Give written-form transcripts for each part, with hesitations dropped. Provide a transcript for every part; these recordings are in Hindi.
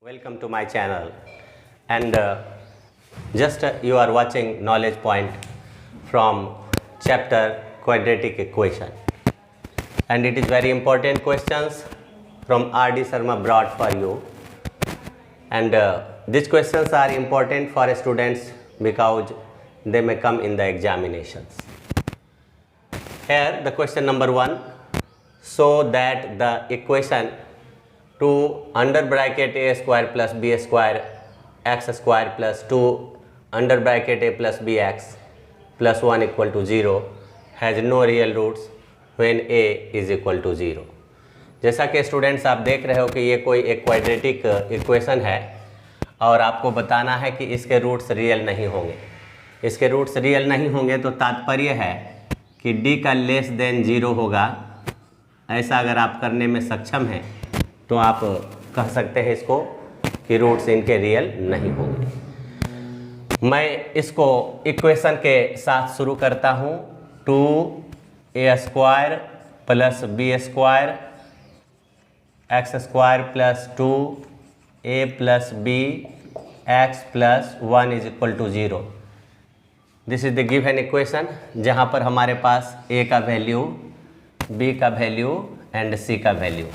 Welcome to my channel, and just you are watching Knowledge Point from chapter Quadratic Equation, and it is very important questions from R.D. Sharma brought for you, and these questions are important for students because they may come in the examinations. Here the question number 1, so that the equation 2 under bracket a square plus b square x square plus 2 under bracket a plus bx plus 1 equal to 0 has no real roots when a is equal to 0. जैसा कि स्टूडेंट्स आप देख रहे हो कि ये कोई एक क्वाड्रेटिक इक्वेशन है और आपको बताना है कि इसके रूट्स रियल नहीं होंगे. इसके रूट्स रियल नहीं होंगे तो तात्पर्य है कि d का लेस देन 0 होगा. ऐसा अगर आप करने में सक्षम हैं तो आप कह सकते हैं इसको कि रूट्स इनके रियल नहीं होंगे. मैं इसको इक्वेशन के साथ शुरू करता हूँ. 2a square plus b square x square plus 2a plus b x plus 1 is equal to 0. This is the given equation जहाँ पर हमारे पास a का वैल्यू, b का वैल्यू एंड c का value.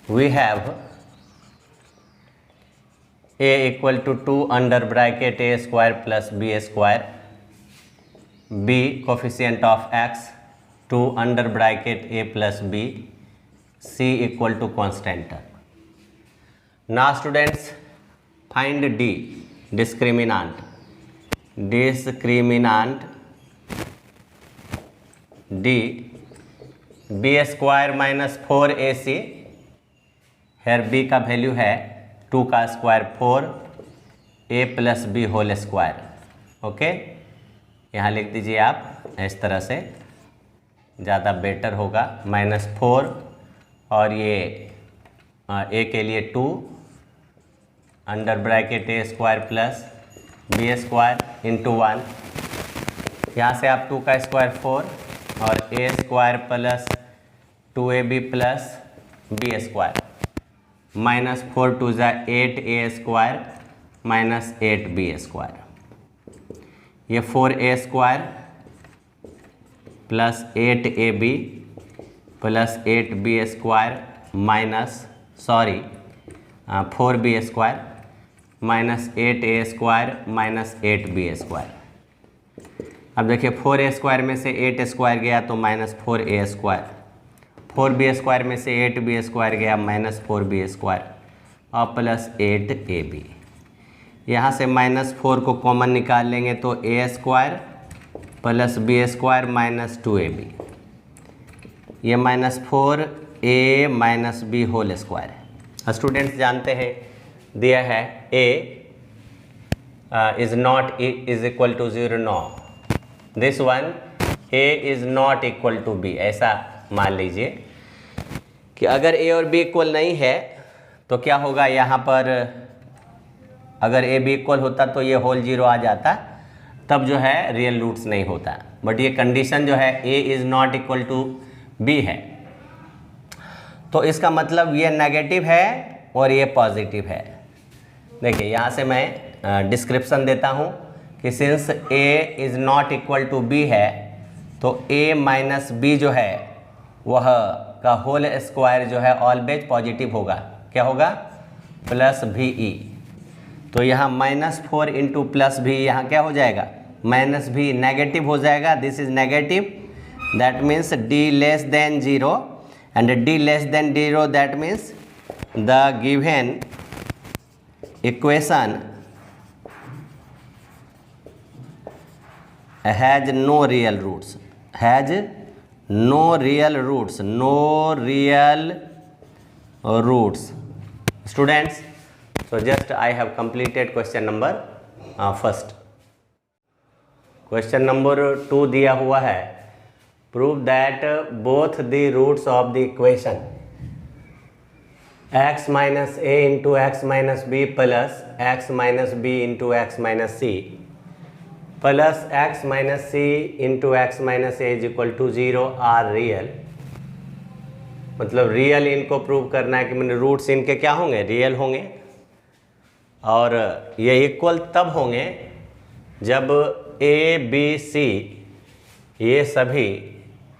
We have a equal to 2 under bracket a square plus b square, b coefficient of x 2 under bracket a plus b, c equal to constant. Now students, find d, discriminant d, b square minus 4ac. Here b का वैल्यू है 2 का square 4 a plus B whole square. Okay, यहाँ लिख दीजिए आप इस तरह से, ज़्यादा बेटर होगा. -4 और ये a के लिए 2 under bracket a square plus b square into 1. यहाँ से आप 2 का स्क्वायर 4 और a square plus 2ab plus b square -4 two ज़ा 8a square minus 8b square. ये 4a square plus 8ab plus 8b square minus 4b square minus 8a square minus 8b square. अब देखिए 4a स्क्वायर में से 8 स्क्वायर गया तो -4a स्क्वायर, 4b स्क्वायर में से 8b स्क्वायर गया -4b स्क्वायर और प्लस 8ab. यहाँ से -4 को कॉमन निकाल लेंगे तो a square plus b square minus 2ab. ये -4a minus b whole square है. स्टूडेंट्स जानते हैं दिया है a is not is equal to 0. No, this one a is not equal to b. ऐसा मान लीजिए कि अगर a और b इक्वल नहीं है तो क्या होगा, यहाँ पर अगर a b इक्वल होता तो ये होल 0 आ जाता, तब जो है रियल रूट्स नहीं होता. बट ये कंडीशन जो है a is not equal to b है, तो इसका मतलब ये नेगेटिव है और ये पॉजिटिव है. देखिए यहाँ से मैं डिस्क्रिप्शन देता हूँ कि since a is not equal to b है तो a माइनस b जो है वह का होल स्क्वायर जो है ऑलवेज पॉजिटिव होगा. क्या होगा, प्लस VE. तो यहाँ -4 इंटू प्लस भी यहाँ क्या हो जाएगा, माइनस भी नेगेटिव हो जाएगा. This is negative, that means d less than 0 and d less than 0 that means the given equation has no real roots, has no real roots, no real roots. Students, so just I have completed question number first. Question number 2 दिया हुआ है, prove that both the roots of the equation x minus a into x minus b plus x minus b into x minus c plus x minus C into x minus A is equal to 0 are real. मतलब रियल इनको प्रूव करना है कि मैंने रूट्स इनके क्या होंगे, रियल होंगे. और ये इक्वल तब होंगे जब ए बी सी ये सभी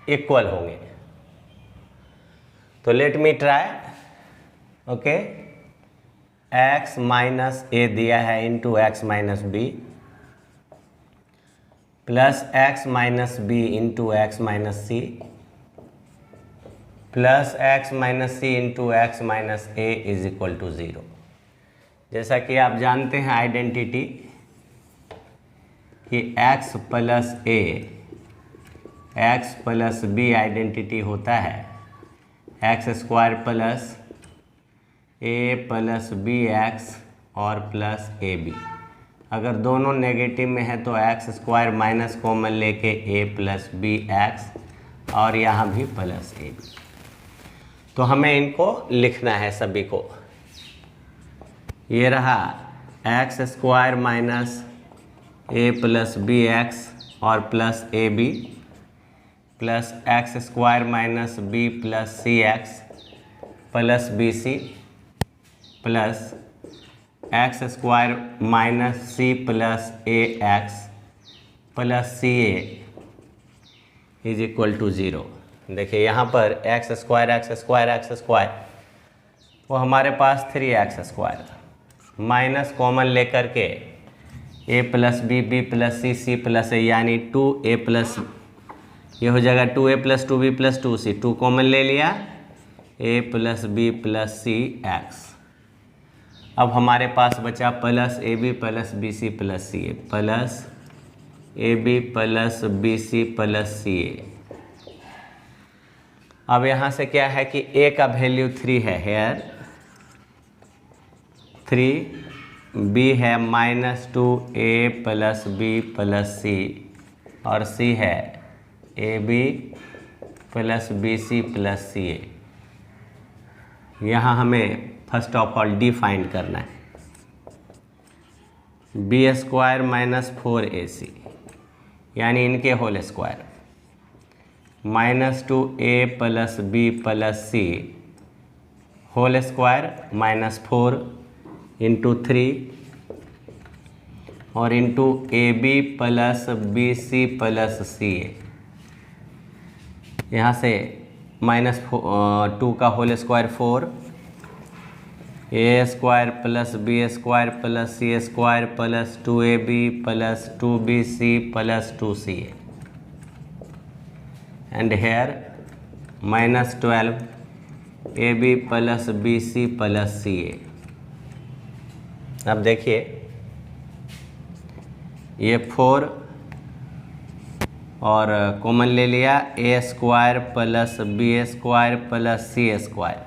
इक्वल होंगे। तो let me try. Okay, x minus a दिया है into x minus B plus x minus b into x minus C plus x minus C into x minus A is equal to 0। जैसा कि आप जानते हैं आइडेंटिटी कि x प्लस ए एक्स प्लस बी आइडेंटिटी होता है x square plus a plus B x और प्लस ए बी। अगर दोनों नेगेटिव में है तो एक्स स्क्वायर माइनस कॉमन लेके ए प्लस बी एक्स और यहाँ भी प्लस ए बी। तो हमें इनको लिखना है सभी को। ये रहा X square minus A plus B x और plus A B plus X square minus B plus C X plus B C plus X square minus C plus A x plus C A is equal to 0। देखिए यहाँ पर एक्स स्क्वायर वो हमारे पास 3x स्क्वायर माइनस कॉमन लेकर के a plus b plus c plus a यानी 2a प्लस ये हो जाएगा 2a plus 2b plus 2c 2 common ले लिया a plus b plus C x. अब हमारे पास बचा plus A B plus B C plus C a plus A B plus B C plus C a. अब यहाँ से क्या है कि a का वैल्यू 3 है हेयर 3, b है minus 2a plus b plus c और c है a B plus B C plus C a. यहाँ हमें first of all d find करना है। बी स्क्वायर माइनस 4ac यानी इनके whole square minus 2a plus b plus c whole square minus 4 into 3 और into a B plus B C plus C a. यहाँ से माइनस 2 का whole square 4 a square plus B square plus c square plus 2ab plus 2bc plus 2ca and here minus 12 ab plus bc plus ca। अब देखिए ये 4 और कॉमन ले लिया a square plus B square plus c square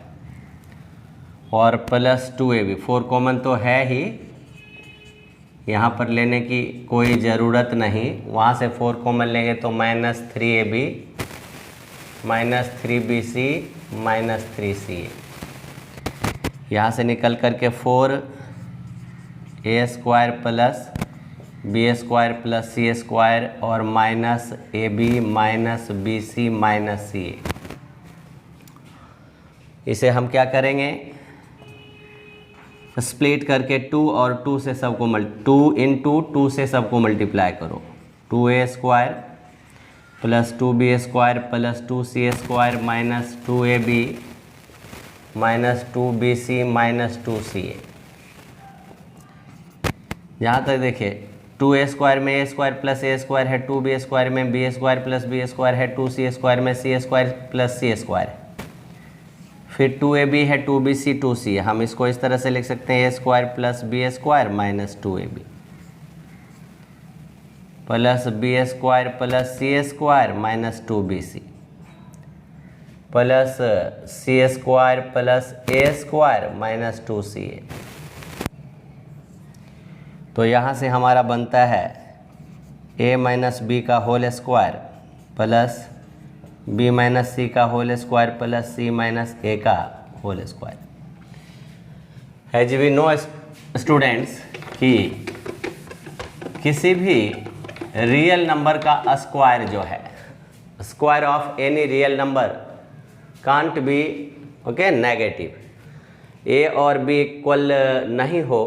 और प्लस 2ab 4 कॉमन तो है ही, यहाँ पर लेने की कोई ज़रूरत नहीं। वहाँ से 4 कॉमन लेंगे तो minus 3ab minus 3bc minus 3ca। यहाँ से निकल करके 4 a square plus B square plus c square और minus a b minus b c minus c a. इसे हम क्या करेंगे स्प्लिट करके 2 और 2 से सबको 2 इंटू 2 से सबको मल्टीप्लाई करो। 2a square plus 2b square plus 2c square minus 2ab minus 2bc minus 2ca। यहाँ तक देखिए 2a स्क्वायर में a square plus a square है, 2b स्क्वायर में b square plus b square है, 2c स्क्वायर में c square plus c square है, फिर 2ab है 2bc 2c। हम इसको इस तरह से लिख सकते हैं a square plus b square minus 2ab plus b square plus c square minus 2bc plus c square plus a square minus 2ca। तो यहाँ से हमारा बनता है a माइनस बी का whole square plus b minus c का whole square plus c minus a का whole square. As we know students कि किसी भी रियल नंबर का स्क्वायर जो है square of any real number can't be okay negative. a और b इक्वल नहीं हो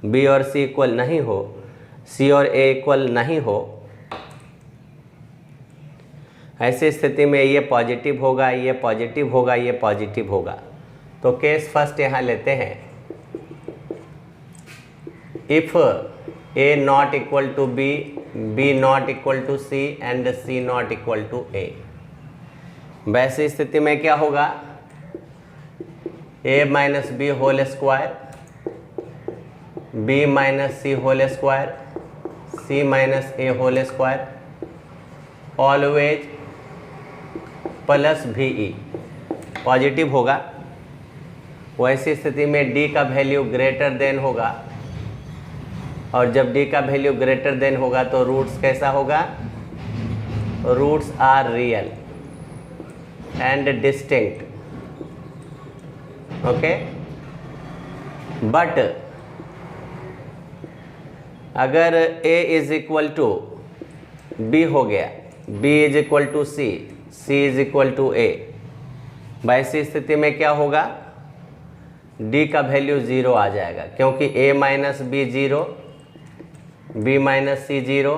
बी और सी इक्वल नहीं हो, सी और ए इक्वल नहीं हो, ऐसी स्थिति में ये पॉजिटिव होगा, ये पॉजिटिव होगा, ये पॉजिटिव होगा। तो केस फर्स्ट यहाँ लेते हैं, if a not equal to b, b not equal to c and c not equal to a. वैसी स्थिति में क्या होगा, a minus b whole square, b minus c whole square, c minus a whole square, always plus भी ई पॉजिटिव होगा। वैसी स्थिति में डी का वैल्यू ग्रेटर देन होगा, और जब डी का वैल्यू ग्रेटर देन होगा तो रूट्स कैसा होगा, roots are real and distinct, okay. But अगर a is equal to b हो गया, b is equal to c, c is equal to a, वैसी स्थिति में क्या होगा, d का वैल्यू 0 आ जाएगा, क्योंकि a minus b 0, b minus c 0,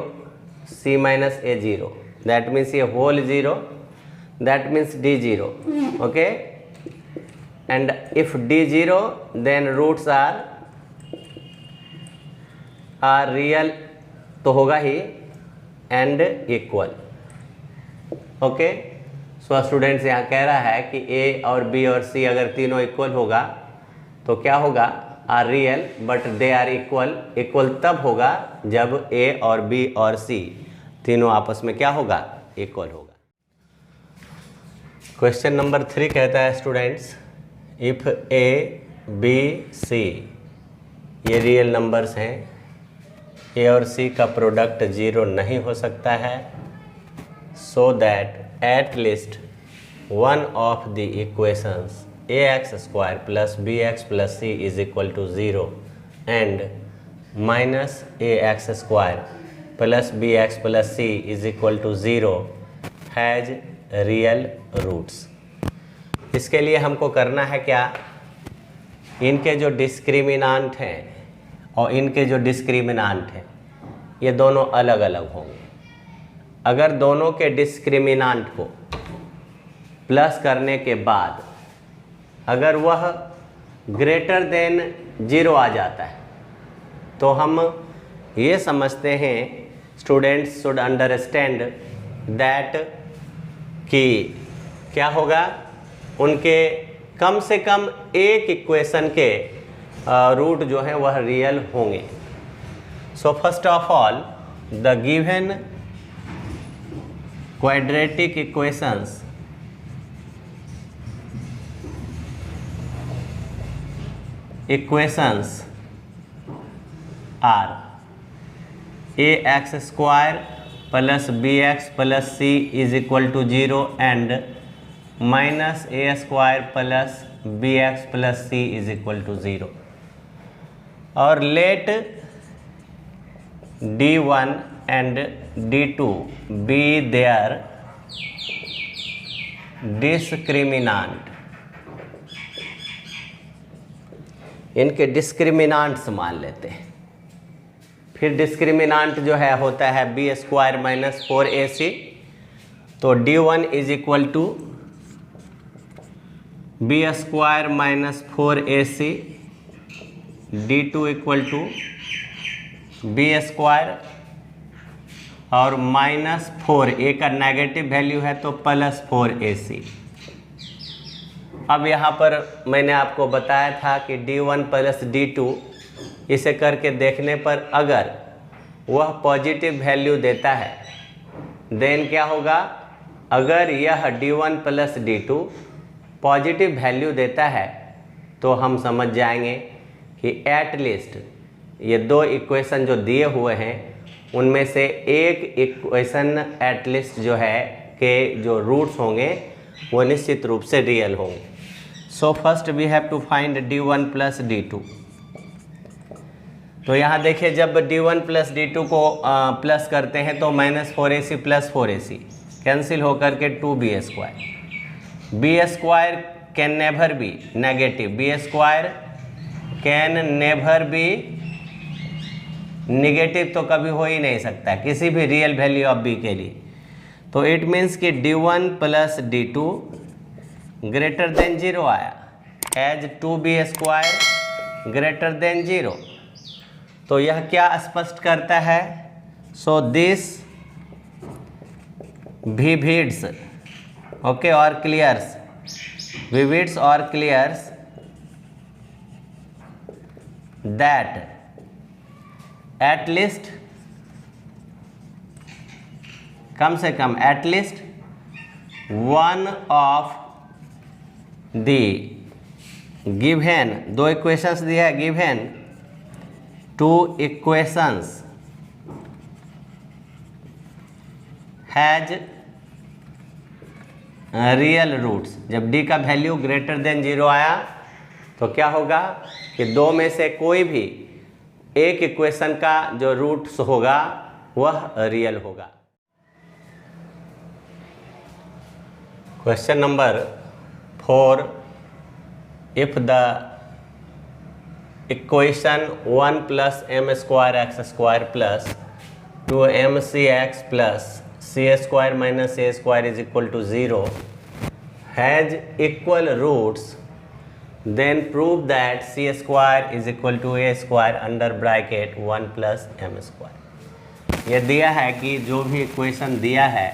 c minus a 0, that means ये whole 0, that means d 0, okay. And if d 0 then roots are real, तो होगा ही and equal, okay. So students यहाँ कह रहा है कि a और b और c अगर तीनों इक्वल होगा तो क्या होगा, are real but they are equal. Equal तब होगा जब a और b और c तीनों आपस में क्या होगा, इक्वल होगा। क्वेश्चन नंबर 3 कहता है students, if a b c ये रियल नंबर्स हैं, a और c का प्रोडक्ट 0 नहीं हो सकता है, so that at least one of the equations ax square plus bx plus c is equal to 0 and minus ax square plus bx plus c is equal to 0 has real roots. इसके लिए हमको करना है क्या, इनके जो डिस्क्रिमिनांट हैं और इनके जो डिस्क्रिमिनांट हैं ये दोनों अलग अलग होंगे। अगर दोनों के डिस्क्रिमिनांट को प्लस करने के बाद अगर वह ग्रेटर देन 0 आ जाता है तो हम ये समझते हैं, स्टूडेंट्स शुड अंडरस्टैंड दैट कि क्या होगा, उनके कम से कम एक इक्वेशन के रूट जो है वह रियल होंगे। So first of all the given quadratic equations are ax square plus bx plus c is equal to 0 and minus a square plus bx plus c is equal to 0, और let d1 and d2 be their discriminant. इनके डिस्क्रिमिनांट्स मान लेते हैं। फिर डिस्क्रिमिनांट जो है होता है बी स्क्वायर माइनस 4ac, तो d1 is equal to B square minus 4ac, d2 equal to B square और माइनस 4, ए का नेगेटिव वैल्यू है तो प्लस 4ac। अब यहाँ पर मैंने आपको बताया था कि d1 प्लस d2 इसे करके देखने पर अगर वह पॉजिटिव वैल्यू देता है देन क्या होगा, अगर यह d1 plus d2 positive value देता है तो हम समझ जाएंगे कि एट लीस्ट ये दो इक्वेशन जो दिए हुए हैं उनमें से एक इक्वेशन एट लीस्ट जो है के जो रूट्स होंगे वो निश्चित रूप से रियल होंगे। So first we have to find d1 plus d2। तो यहाँ देखिए जब d1 प्लस d2 को प्लस करते हैं तो minus 4ac plus 4ac cancel होकर के 2b square, b square can never be negative, b square can never be negative तो कभी हो ही नहीं सकता किसी भी रियल वैल्यू ऑफ बी के लिए। तो इट मीन्स कि d1 plus d2 greater than 0 आया, एज 2b² ग्रेटर देन 0। तो यह क्या स्पष्ट करता है? So this vivids, okay, or clears, vivids or clears that at least, कम से कम at least one of the given, दो इक्वेशंस दिया है, given two equations has real roots. जब d का वैल्यू ग्रेटर देन 0 आया तो क्या होगा कि दो में से कोई भी एक इक्वेशन का जो रूट्स होगा वह रियल होगा। Question number 4, if the equation 1 plus m square x square plus 2mcx plus c square minus a square is equal to 0 has equal roots, then prove that c square is equal to a square under bracket 1 plus m square। ये दिया है कि जो भी इक्वेशन दिया है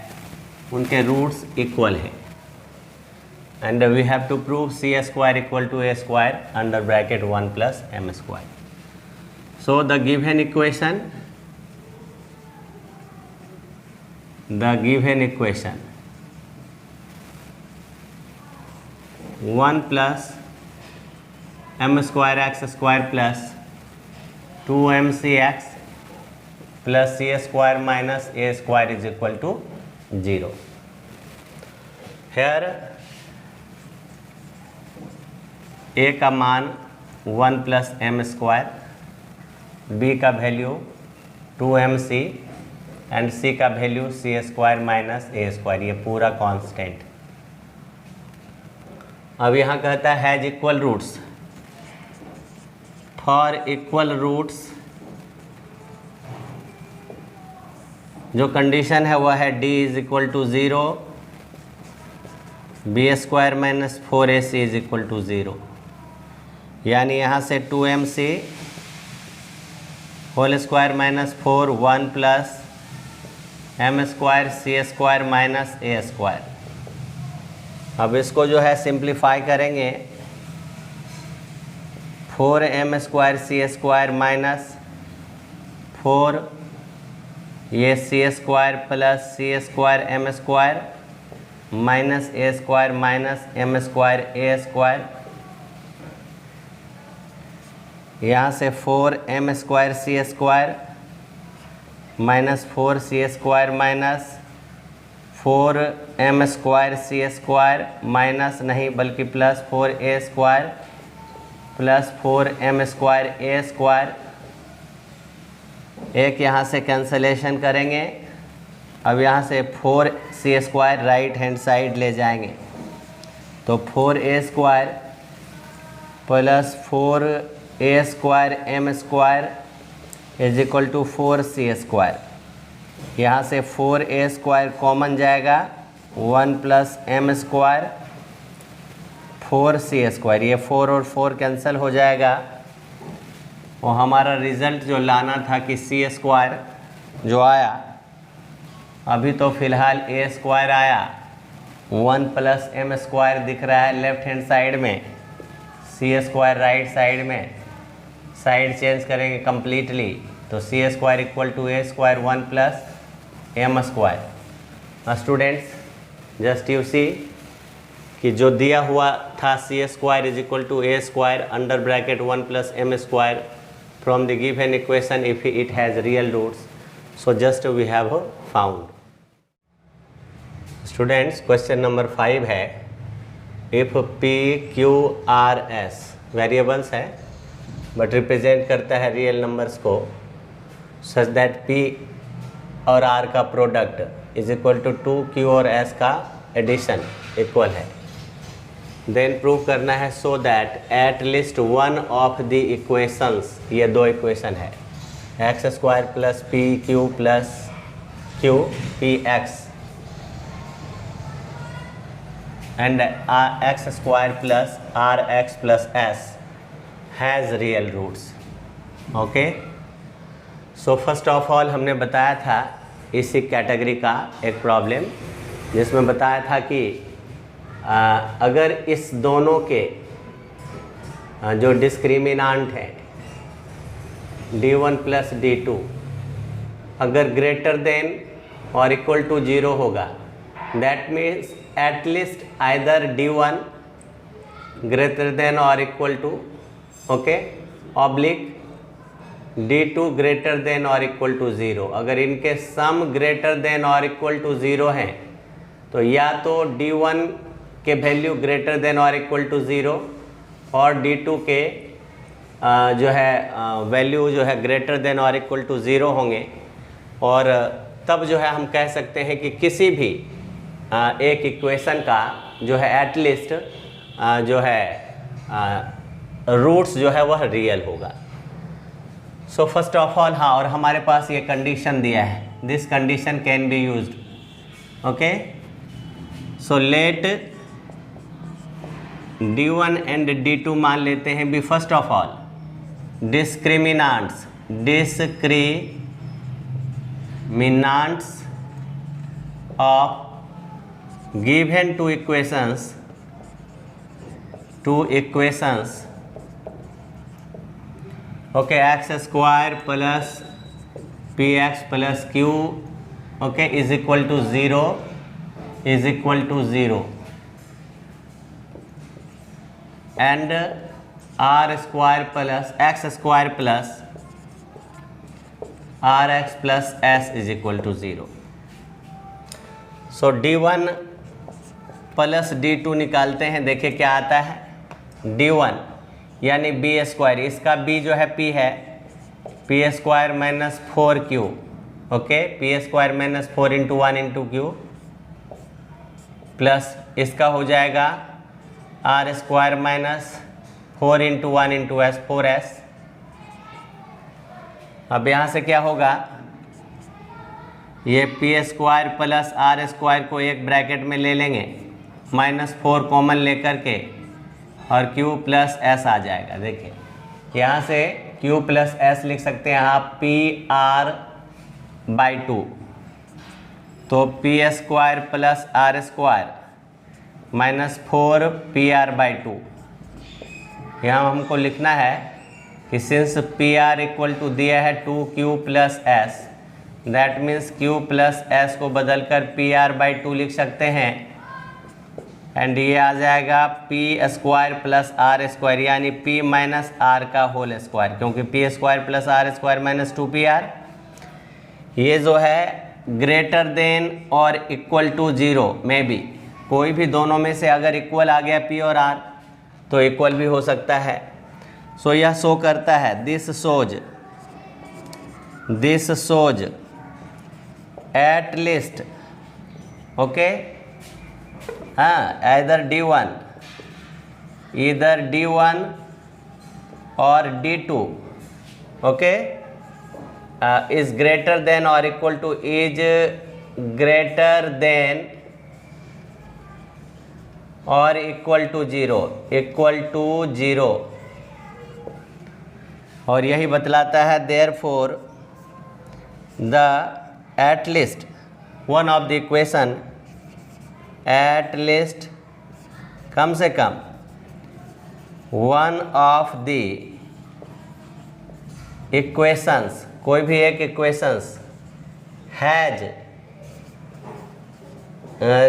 उनके रूट्स इक्वल है, and we have to prove c square equal to a square under bracket 1 plus m square। So the given equation, equation 1 plus m square x square plus 2mcx plus c square minus a square is equal to 0। Here a का मान 1 plus m square, b का वैल्यू 2mc एंड c का वैल्यू c square minus a square, ये पूरा कांस्टेंट। अब यहाँ कहता है has equal roots. For equal roots जो कंडीशन है वह है d is equal to 0, b square minus 4ac is equal to 0। यानी यहाँ से 2mc whole square minus 4 1 plus m square c square minus a square. अब इसको जो है सिंप्लीफाई करेंगे, 4m square c square minus 4 ये c square plus c square m square minus a square minus m square a square. यहाँ से 4m square c square minus 4c square minus 4m square c square minus नहीं बल्कि plus 4a square plus 4m square a square. एक यहाँ से कैंसलेशन करेंगे। अब यहाँ से 4c square right hand side ले जाएंगे तो 4a square plus 4a square m square is equal to 4c square. यहाँ से 4a स्क्वायर कॉमन जाएगा, 1 plus m square 4c square, ये 4 और 4 कैंसिल हो जाएगा। और हमारा रिज़ल्ट जो लाना था कि c स्क्वायर जो आया, अभी तो फ़िलहाल a स्क्वायर आया, 1 प्लस m स्क्वायर दिख रहा है लेफ्ट हैंड साइड में, c स्क्वायर राइट साइड में, साइड चेंज करेंगे कम्प्लीटली तो c square equal to a square 1 plus m square. Students just you see कि जो दिया हुआ था c square is equal to a square under bracket 1 plus m square from the given equation if it has real roots, so just we have found. Students question number 5 है, if p q r s variables है बट रिप्रेजेंट करता है रियल नंबर्स को, सच दैट p और r का product is equal to 2q और s का एडिशन इक्वल है, देन प्रूव करना है so that at least one of the equations, ये दो इक्वेशन है, x square plus P Q plus Q P X and x square plus rx plus s has real roots. Okay, so first of all हमने बताया था इसी कैटेगरी का एक प्रॉब्लम जिसमें बताया था कि अगर इस दोनों के जो डिस्क्रिमिनांट है d1 प्लस d2 अगर ग्रेटर देन और इक्वल टू 0 होगा, that means at least either d1 greater than or equal to, okay, oblique d2 greater than or equal to 0. अगर इनके सम greater than or equal to 0 हैं तो या तो d1 के value greater than or equal to 0 और d2 के जो है वैल्यू जो है greater than or equal to 0 होंगे, और तब जो है हम कह सकते हैं कि किसी भी एक इक्वेशन का जो है एटलीस्ट जो है रूट्स जो है वह रियल होगा. सो फर्स्ट ऑफ ऑल हाँ, और हमारे पास ये कंडीशन दिया है, this condition can be used. Okay, so let d1 and d2 मान लेते हैं be first of all discriminants of given two equations okay, x square plus px plus q okay is equal to 0 and r square plus x square plus rx plus s is equal to 0. so d1 plus d2 निकालते हैं, देखिए क्या आता है d1 यानी बी स्क्वायर, इसका b जो है p है P square minus 4q, okay, P square minus 4 into 1 into Q plus इसका हो जाएगा R square minus 4 into 1 into S 4s. अब यहाँ से क्या होगा, ये P square plus R square को एक ब्रैकेट में ले लेंगे, -4 कॉमन लेकर के, और q प्लस एस आ जाएगा. देखिए यहाँ से q प्लस एस लिख सकते हैं आप पी आर बाई 2, तो P square plus R square -4 P R by 2. यहाँ हमको लिखना है कि since P R equal to दिया है 2q plus S, that means q plus S को बदल कर पी आर बाई 2 लिख सकते हैं, एंड ये आ जाएगा P square plus R square यानी पी माइनस आर का होल स्क्वायर, क्योंकि P square plus R square minus 2pr. ये जो है ग्रेटर देन और इक्वल टू 0 में भी कोई भी दोनों में से अगर इक्वल आ गया p और r तो इक्वल भी हो सकता है. सो यह शो करता है this shows at least, okay, हाँ, either d1 और d2 okay is greater than or equal to or equal to 0 और यही बतलाता है therefore the at least one of the equation at least कम से कम one of the equations, कोई भी एक equations has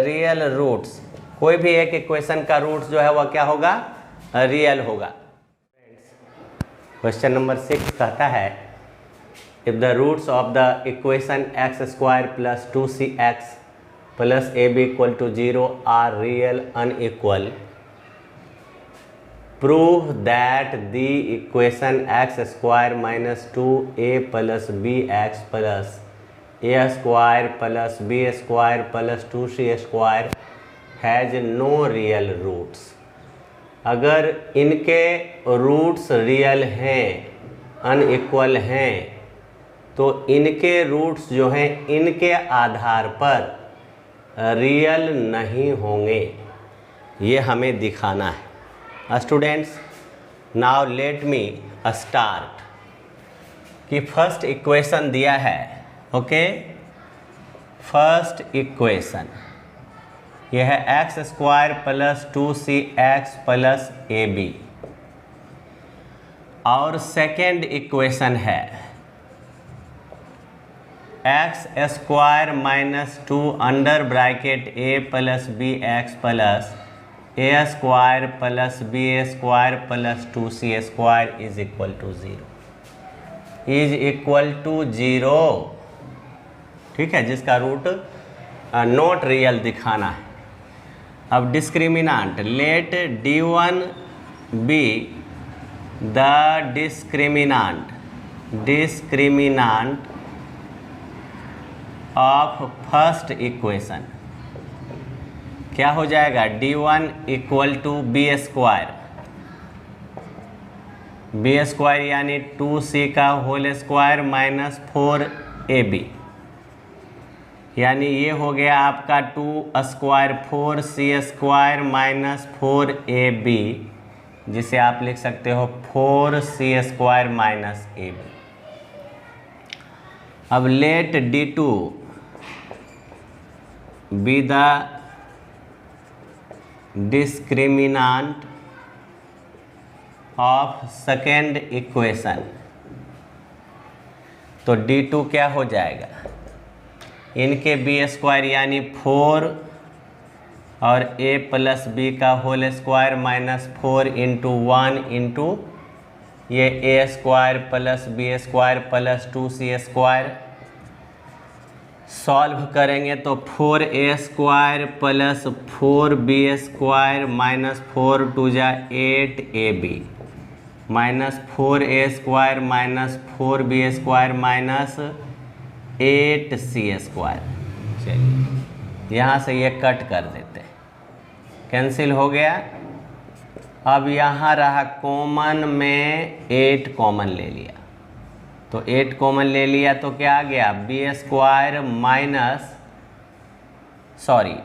real roots, कोई भी एक equation का roots जो है वह क्या होगा, real होगा. क्वेश्चन नंबर 6 कहता है if the roots of the equation x square plus 2cx plus ab equal to 0 are real unequal, prove that the equation x square minus 2a plus bx plus a square plus b square plus 2c square has no real roots. अगर इनके रूट्स रियल हैं, अनइक्वल हैं, तो इनके रूट्स जो हैं इनके आधार पर रियल नहीं होंगे, ये हमें दिखाना है। Students, now let me start. कि फर्स्ट इक्वेशन दिया है, ओके। फर्स्ट इक्वेशन यह है x square plus 2cx plus ab, और सेकेंड इक्वेशन है x square minus 2 under bracket a plus B X plus A square plus B square plus 2c square is equal to 0, is equal to 0। ठीक है, जिसका रूट नॉट रियल दिखाना है। अब discriminant, let d1 be the discriminant of first equation. क्या हो जाएगा? d1 equal to B square यानी 2c का होल स्क्वायर माइनस 4ab, यानी ये हो गया आपका 2 square 4c square minus 4ab, जिसे आप लिख सकते हो 4c स्क्वायर माइनस ab। अब let d2 be the discriminant of second equation. तो d2 क्या हो जाएगा? इनके बी स्क्वायर यानी 4 और a प्लस बी का whole square minus 4 into 1 into ये a square plus B square plus 2c square. Solve करेंगे तो 4a square plus 4b square minus 4 2 जा 8ab minus 4a square minus 4b square minus 8c square. चलिए यहाँ से ये कट कर देते हैं, कैंसिल हो गया। अब यहाँ रहा कॉमन में 8 कॉमन ले लिया, तो 8 कॉमन ले लिया तो क्या आ गया? बी स्क्वायर माइनस, सॉरी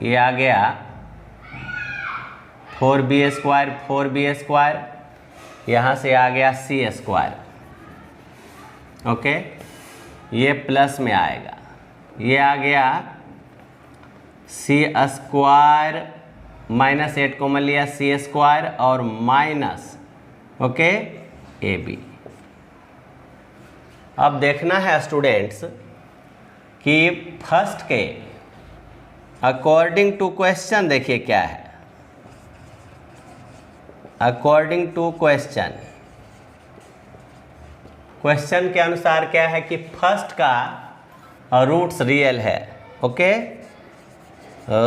ये आ गया 4b स्क्वायर, यहाँ से आ गया c स्क्वायर, ओके। ये प्लस में आएगा, ये आ गया c स्क्वायर माइनस 8 कॉमन लिया c स्क्वायर और माइनस, ओके, ab। अब देखना है स्टूडेंट्स कि फर्स्ट के अकॉर्डिंग टू क्वेश्चन देखिए क्या है। अकॉर्डिंग टू क्वेश्चन के अनुसार क्या है कि फर्स्ट का रूट्स रियल है, okay.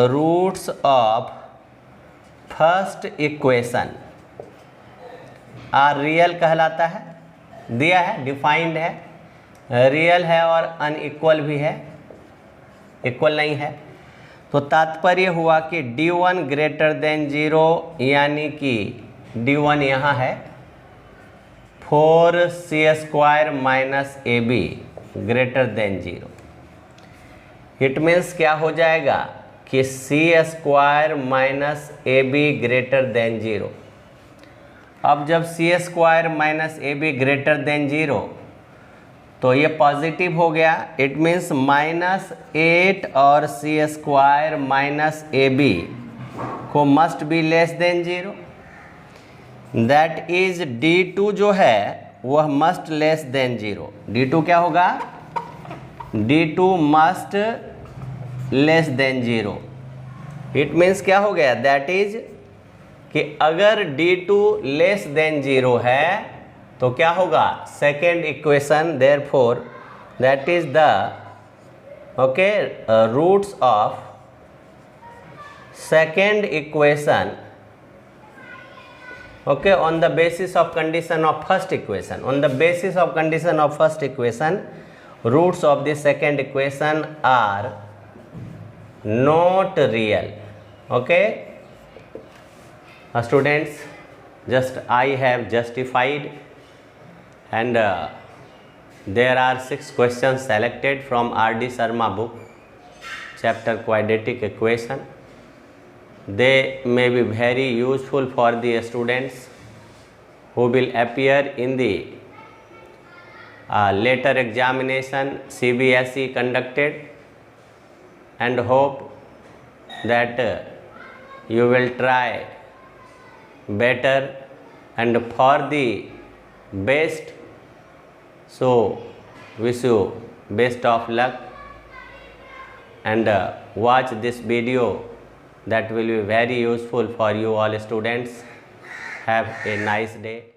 Roots of first equation are real कहलाता है, दिया है, डिफाइंड है, रियल है और अनइक्वल भी है, इक्वल नहीं है। तो तात्पर्य हुआ कि d1 ग्रेटर देन 0, यानी कि d1 यहाँ है 4c square minus ab greater than 0। It means क्या हो जाएगा कि c square minus ab greater than 0। अब जब c square minus ab greater than 0 तो ये पॉजिटिव हो गया, इट मीन्स माइनस 8 और c स्क्वायर माइनस ab को must be less than 0। That is d2 जो है वह मस्ट लेस देन 0। d2 क्या होगा? d2 must less than 0। It means क्या हो गया? दैट इज कि अगर d2 लेस देन 0 है तो क्या होगा? Second equation, therefore that is the, okay, roots of second equation, okay, on the basis of condition of first equation, on the basis of condition of first equation, roots of the second equation are not real, okay. Students, just I have justified and There are 6 questions selected from R.D. Sharma book, chapter quadratic equation. They may be very useful for the students who will appear in the later examination CBSE conducted, and hope that you will try better and for the best. So wish you best of luck, and watch this video, that will be very useful for you all students. Have a nice day.